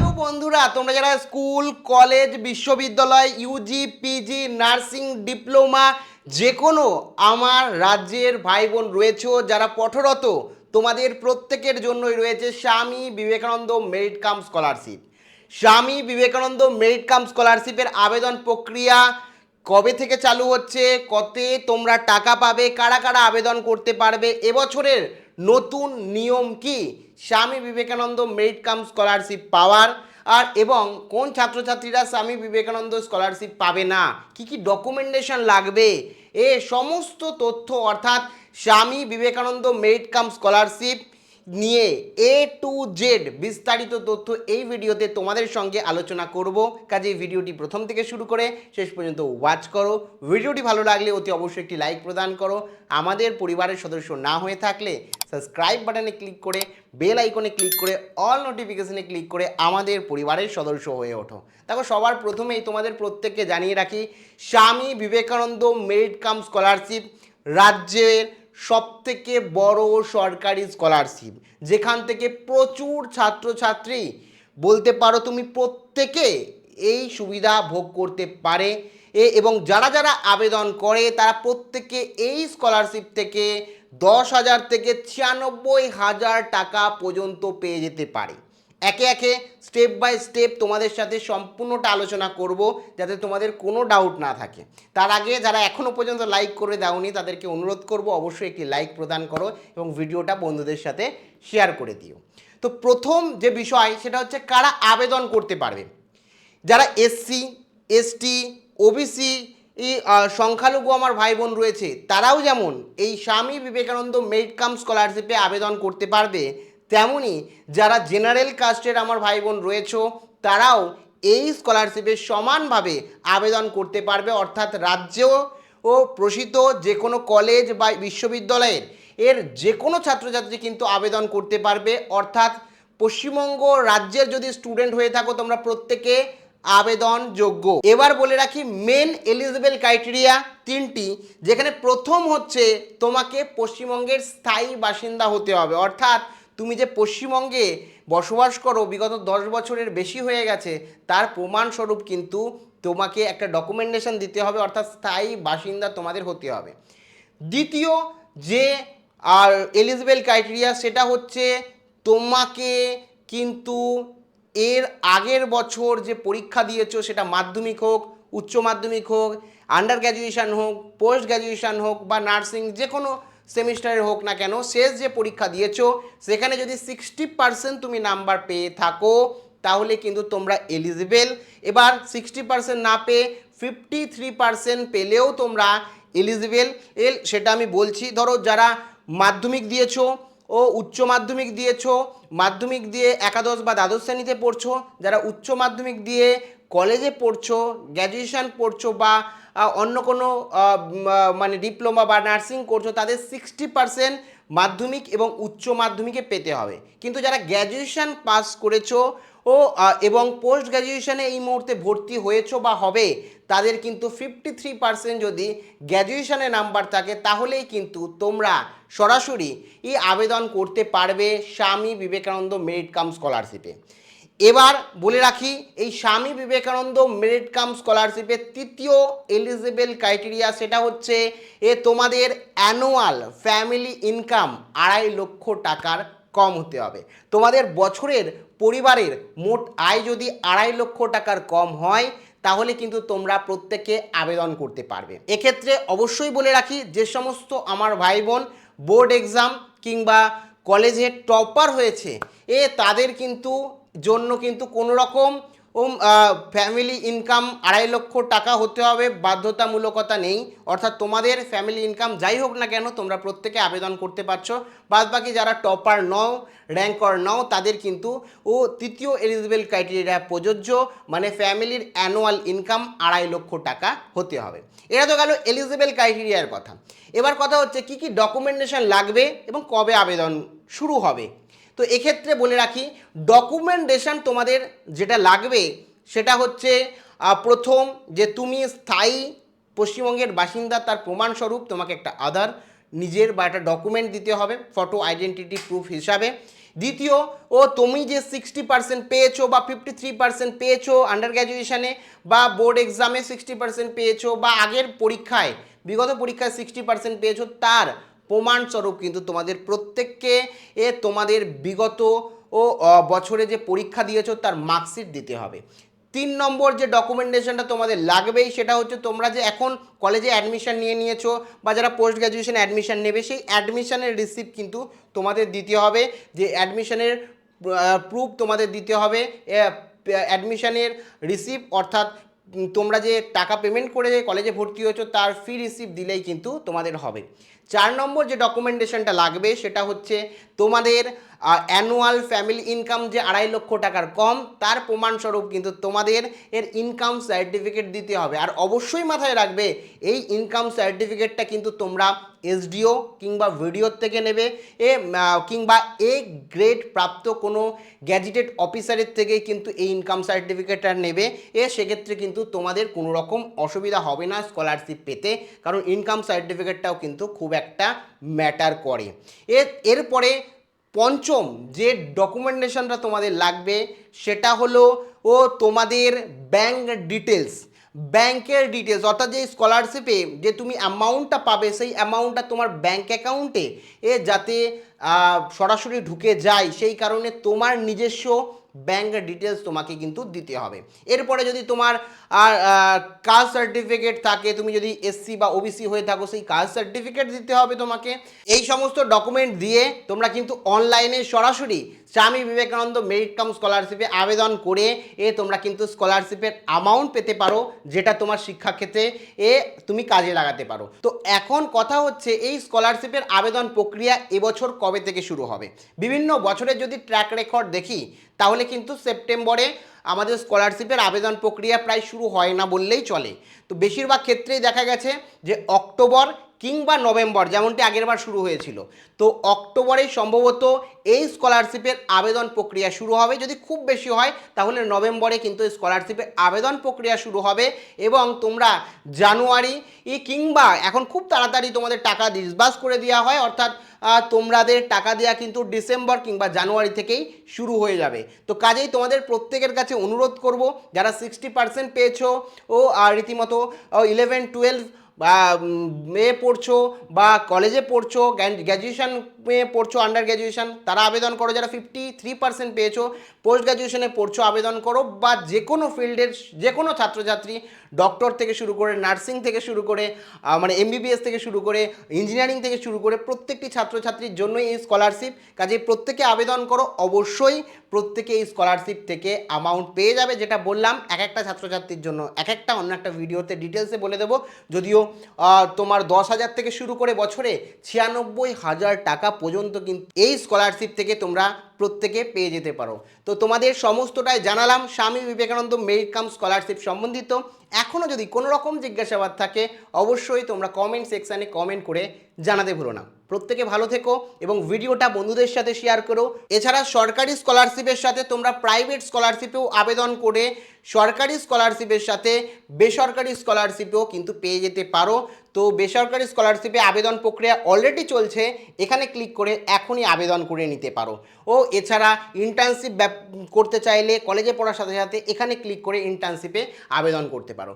Hello বন্ধুরা, তোমরা যারা স্কুল, কলেজ, বিশ্ববিদ্যালয়, ইউজি, পিজি, নার্সিং, ডিপ্লোমা যে কোনো আমার রাজ্যের ভাই বোন রয়েছে যারা পঠরত, তোমাদের প্রত্যেকের জন্যই রয়েছে Swami Vivekananda merit cum scholarship. Swami Vivekananda merit cum স্কলারশিপের আবেদন প্রক্রিয়া কবে থেকে চালু হচ্ছে, কতে তোমরা টাকা পাবে, কারা কারা আবেদন করতে পারবে, এবছরের নতুন নিয়ম কি Swami Vivekananda merit cum scholarship পাওয়ার, আর এবং কোন ছাত্রছাত্রীরা স্বামী বিবেকানন্দ স্কলারশিপ পাবে না, কি কি ডকুমেন্টেশন লাগবে, এ সমস্ত তথ্য অর্থাৎ Swami Vivekananda merit cum scholarship নিয়ে এ টু জেড বিস্তারিত তথ্য এই ভিডিওতে তোমাদের সঙ্গে আলোচনা করব। কাজে এই ভিডিওটি প্রথম থেকে শুরু করে শেষ পর্যন্ত ওয়াচ করো। ভিডিওটি ভালো লাগলে অতি অবশ্যই একটি লাইক প্রদান করো। আমাদের পরিবারের সদস্য না হয়ে থাকলে সাবস্ক্রাইব বাটনে ক্লিক করে বেল আইকনে ক্লিক করে অল নোটিফিকেশনে ক্লিক করে আমাদের পরিবারের সদস্য হয়ে ওঠো। দেখো, সবার প্রথমেই তোমাদের প্রত্যেককে জানিয়ে রাখি, Swami Vivekananda merit cum scholarship রাজ্যের সবথেকে বড় সরকারি স্কলারশিপ, যেখান থেকে প্রচুর ছাত্রছাত্রী বলতে পারো তুমি প্রত্যেকে এই সুবিধা ভোগ করতে পারে। এবং যারা যারা আবেদন করে তারা প্রত্যেকে এই স্কলারশিপ থেকে 10,000 থেকে 96,000 টাকা পর্যন্ত পেয়ে যেতে পারে। একে একে স্টেপ বাই স্টেপ তোমাদের সাথে সম্পূর্ণটা আলোচনা করব, যাতে তোমাদের কোনো ডাউট না থাকে। তার আগে যারা এখনও পর্যন্ত লাইক করে দাওনি তাদেরকে অনুরোধ করব অবশ্যই একটি লাইক প্রদান করো এবং ভিডিওটা বন্ধুদের সাথে শেয়ার করে দিও। তো প্রথম যে বিষয় সেটা হচ্ছে কারা আবেদন করতে পারবে। যারা এসসি, এসটি, ওবিসি, সংখ্যালঘু আমার ভাই বোন রয়েছে, তারাও যেমন এই স্বামী বিবেকানন্দ মেরিট কাম স্কলারশিপে আবেদন করতে পারবে, তেমনি যারা জেনারেল কাস্টের আমার ভাই বোন রয়েছে তারাও এই স্কলারশিপে সমানভাবে আবেদন করতে পারবে। অর্থাৎ রাজ্যেও ও প্রসিদ্ধ যে কোনো কলেজ বা বিশ্ববিদ্যালয়ের এর যে কোনো ছাত্রছাত্রী কিন্তু আবেদন করতে পারবে। অর্থাৎ পশ্চিমবঙ্গ রাজ্যের যদি স্টুডেন্ট হয়ে থাকো তোমরা প্রত্যেকে আবেদনযোগ্য। এবার বলে রাখি মেন এলিজিবল ক্রাইটেরিয়া তিনটি, যেখানে প্রথম হচ্ছে তোমাকে পশ্চিমবঙ্গের স্থায়ী বাসিন্দা হতে হবে। অর্থাৎ তুমি যে পশ্চিমবঙ্গে বসবাস করো বিগত 10 বছরের বেশি হয়ে গেছে তার প্রমাণস্বরূপ কিন্তু তোমাকে একটা ডকুমেন্টেশন দিতে হবে, অর্থাৎ স্থায়ী বাসিন্দা তোমাদের হতে হবে। দ্বিতীয় যে আর এলিজিবল ক্রাইটেরিয়া সেটা হচ্ছে তোমাকে কিন্তু এর আগের বছর যে পরীক্ষা দিয়েছো সেটা মাধ্যমিক হোক, উচ্চ মাধ্যমিক হোক, আন্ডার গ্র্যাজুয়েশন হোক, পোস্ট গ্র্যাজুয়েশন হোক বা নার্সিং যে কোনো সেমিস্টারের হোক না কেন, শেষ যে পরীক্ষা দিয়েছো সেখানে যদি 60% তুমি নাম্বার পেয়ে থাকো তাহলে কিন্তু তোমরা এলিজিবেল। এবার 60% না পেয়ে 53% পেলেও তোমরা এলিজিবেল। সেটা আমি বলছি। ধরো যারা মাধ্যমিক দিয়েছো ও উচ্চ মাধ্যমিক দিয়েছো, মাধ্যমিক দিয়ে একাদশ বা দ্বাদশ শ্রেণীতে পড়ছো, যারা উচ্চ মাধ্যমিক দিয়ে কলেজে পড়ছো, গ্র্যাজুয়েশন পড়ছো বা অন্য কোনো মানে ডিপ্লোমা বা নার্সিং করছো, তাদের 60% মাধ্যমিক এবং উচ্চ মাধ্যমিকে পেতে হবে। কিন্তু যারা গ্র্যাজুয়েশন পাস করেছো ও এবং পোস্ট গ্র্যাজুয়েশনে এই মুহূর্তে ভর্তি হয়েছো বা হবে, তাদের কিন্তু 53% যদি গ্র্যাজুয়েশনে নাম্বার থাকে তাহলেই কিন্তু তোমরা সরাসরি এই আবেদন করতে পারবে স্বামী বিবেকানন্দ মেরিট কাম স্কলারশিপে। এবার বলে রাখি এই স্বামী বিবেকানন্দ মেরিট কাম স্কলারশিপের তৃতীয় এলিজিবল ক্রাইটেরিয়া সেটা হচ্ছে তোমাদের অ্যানুয়াল ফ্যামিলি ইনকাম 2.5 লক্ষ টাকার কম হতে হবে। তোমাদের বছরের পরিবারের মোট আয় যদি 2.5 লক্ষ টাকার কম হয় তাহলে কিন্তু তোমরা প্রত্যেকে আবেদন করতে পারবে। এক্ষেত্রে অবশ্যই বলে রাখি যে সমস্ত আমার ভাই বোন বোর্ড এক্সাম কিংবা কলেজে টপার হয়েছে তাদের কিন্তু জন্য কিন্তু কোনো রকম ফ্যামিলি ইনকাম 2.5 লক্ষ টাকা হতে হবে বাধ্যতামূলকতা নেই। অর্থাৎ তোমাদের ফ্যামিলি ইনকাম যাই হোক না কেন তোমরা প্রত্যেকে আবেদন করতে পারছো। বাদ বাকি যারা টপার নও, র্যাঙ্কর নও, তাদের কিন্তু তৃতীয় এলিজিবল ক্রাইটেরিয়া প্রযোজ্য, মানে ফ্যামিলির অ্যানুয়াল ইনকাম 2.5 লক্ষ টাকা হতে হবে। এটা তো গেল এলিজিবল ক্রাইটেরিয়ার কথা। এবার কথা হচ্ছে কি কি ডকুমেন্টেশন লাগবে এবং কবে আবেদন শুরু হবে। তো এক্ষেত্রে বলে রাখি ডকুমেন্টেশন তোমাদের যেটা লাগবে সেটা হচ্ছে প্রথম যে তুমি স্থায়ী পশ্চিমবঙ্গের বাসিন্দা তার প্রমাণস্বরূপ তোমাকে একটা আধার নিজের বা একটা ডকুমেন্ট দিতে হবে ফটো আইডেন্টিটি প্রুফ হিসাবে। দ্বিতীয়, তুমি যে 60% পেয়েছো বা 53% পেয়েছো আন্ডার গ্র্যাজুয়েশনে বা বোর্ড এক্সামে 60% পেয়েছো বা আগের পরীক্ষায় বিগত পরীক্ষায় 60% পেয়েছো, তার প্রমাণস্বরূপ কিন্তু তোমাদের প্রত্যেককে তোমাদের বিগত বছরে যে পরীক্ষা দিয়েছো তার মার্কশিট দিতে হবে। 3 নম্বর যে ডকুমেন্টেশনটা তোমাদের লাগবেই সেটা হচ্ছে তোমরা যে এখন কলেজে অ্যাডমিশন নিয়ে নিয়েছো বা যারা পোস্ট গ্র্যাজুয়েশন অ্যাডমিশন নেবে সেই অ্যাডমিশনের রিসিপ্ট কিন্তু তোমাদের দিতে হবে, যে অ্যাডমিশনের প্রুফ তোমাদের দিতে হবে, অ্যাডমিশনের রিসিপ্ট অর্থাৎ তোমরা যে টাকা পেমেন্ট করে যে কলেজে ভর্তি হয়েছো তার ফি রিসিপ্ট দিলেই কিন্তু তোমাদের হবে। 4 নম্বর যে ডকুমেন্টেশনটা লাগবে সেটা হচ্ছে তোমাদের অ্যানুয়াল ফ্যামিলি ইনকাম যে 2.5 লক্ষ টাকার কম, তার প্রমাণস্বরূপ কিন্তু তোমাদের এর ইনকাম সার্টিফিকেট দিতে হবে। আর অবশ্যই মাথায় রাখবে এই ইনকাম সার্টিফিকেটটা কিন্তু তোমরা এসডিও কিংবা ভিডিওর থেকে নেবে কিংবা গ্রেড প্রাপ্ত কোনো গ্যাজেটেড অফিসারের থেকেই কিন্তু এই ইনকাম সার্টিফিকেটটা নেবে। সেক্ষেত্রে কিন্তু তোমাদের কোনো রকম অসুবিধা হবে না স্কলারশিপ পেতে, কারণ ইনকাম সার্টিফিকেটটাও কিন্তু খুব একটা ম্যাটার করে। এরপরে পঞ্চম যে ডকুমেন্টেশনটা তোমাদের লাগবে সেটা হলো তোমাদের ব্যাংক ডিটেলস। ব্যাংকের ডিটেলস অর্থাৎ যে স্কলারশিপে যে তুমি অ্যামাউন্টটা পাবে সেই অ্যামাউন্টটা তোমার ব্যাংক অ্যাকাউন্টে যাতে সরাসরি ঢুকে যায়, সেই কারণে তোমার নিজস্ব ব্যাংক ডিটেলস তোমাকে কিন্তু দিতে হবে। এরপরে যদি তোমার কাস্ট সার্টিফিকেট থাকে, তুমি যদি এসসি বা ওবিসি হয়ে থাকো সেই কাস্ট সার্টিফিকেট দিতে হবে তোমাকে। এই সমস্ত ডকুমেন্ট দিয়ে তোমরা কিন্তু অনলাইনে সরাসরি স্বামী বিবেকানন্দ মেরিট কাম স্কলারশিপে আবেদন করে তোমরা কিন্তু স্কলারশিপের অ্যামাউন্ট পেতে পারো, যেটা তোমার শিক্ষাক্ষেত্রে তুমি কাজে লাগাতে পারো। তো এখন কথা হচ্ছে এই স্কলারশিপের আবেদন প্রক্রিয়া এবছর কবে থেকে শুরু হবে। বিভিন্ন বছরের যদি ট্র্যাক রেকর্ড দেখি তাহলে কিন্তু সেপ্টেম্বরে আমাদের স্কলারশিপের আবেদন প্রক্রিয়া প্রায় শুরু হয় না বললেই চলে। তো বেশিরভাগ ক্ষেত্রেই দেখা গেছে যে অক্টোবর কিংবা নভেম্বর, যেমনটি আগেরবার শুরু হয়েছিল, তো অক্টোবরেই সম্ভবত এই স্কলারশিপের আবেদন প্রক্রিয়া শুরু হবে। যদি খুব বেশি হয় তাহলে নভেম্বরে কিন্তু স্কলারশিপের আবেদন প্রক্রিয়া শুরু হবে এবং তোমরা জানুয়ারি কিংবা এখন খুব তাড়াতাড়ি তোমাদের টাকা ডিসবার্স করে দেওয়া হয়, অর্থাৎ তোমাদের টাকা দেওয়া কিন্তু ডিসেম্বর কিংবা জানুয়ারি থেকেই শুরু হয়ে যাবে। তো কাজেই তোমাদের প্রত্যেকের কাছে অনুরোধ করব, যারা 60% পেয়েছো রীতিমতো 11-12 বা পড়ছো বা কলেজে পড়ছো, গ্র্যাজুয়েশন পড়ছো, আন্ডার গ্র্যাজুয়েশন, তারা আবেদন করো। যারা 53% পেয়েছো পোস্ট গ্র্যাজুয়েশনে পড়ছো আবেদন করো, বা যে কোনো ফিল্ডের যে কোনো ছাত্রছাত্রী, ডক্টর থেকে শুরু করে নার্সিং থেকে শুরু করে মানে এমবিবিএস থেকে শুরু করে ইঞ্জিনিয়ারিং থেকে শুরু করে প্রত্যেকটি ছাত্রছাত্রীর জন্যই এই স্কলারশিপ। কাজে প্রত্যেকে আবেদন করো, অবশ্যই প্রত্যেকে এই স্কলারশিপ থেকে অ্যামাউন্ট পেয়ে যাবে। যেটা বললাম এক একটা ছাত্রছাত্রীর জন্য এক একটা অন্য একটা ভিডিওতে ডিটেলসে বলে দেবো। যদিও তোমার 10,000 থেকে শুরু করে বছরে 96,000 টাকা পর্যন্ত কিন্তু এই স্কলারশিপ থেকে তোমরা প্রত্যেকে পেয়ে যেতে পারো। তো তোমাদের সমস্তটাই জানালাম Swami Vivekananda merit cum scholarship সম্বন্ধিত। এখনও যদি কোনো রকম জিজ্ঞাসাবাদ থাকে অবশ্যই তোমরা কমেন্ট সেকশানে কমেন্ট করে জানাতে ভুলো না। প্রত্যেকে ভালো থেকো এবং ভিডিওটা বন্ধুদের সাথে শেয়ার করো। এছাড়া সরকারি স্কলারশিপের সাথে তোমরা প্রাইভেট স্কলারশিপেও আবেদন করে সরকারি স্কলারশিপের সাথে বেসরকারি স্কলারশিপেও কিন্তু পেয়ে যেতে পারো। তো বেসরকারি স্কলারশিপে আবেদন প্রক্রিয়া অলরেডি চলছে, এখানে ক্লিক করে এখনই আবেদন করে নিতে পারো। এছাড়া ইন্টার্নশিপ করতে চাইলে কলেজে পড়ার সাথে সাথে এখানে ক্লিক করে ইন্টার্নশিপে আবেদন করতে পারো।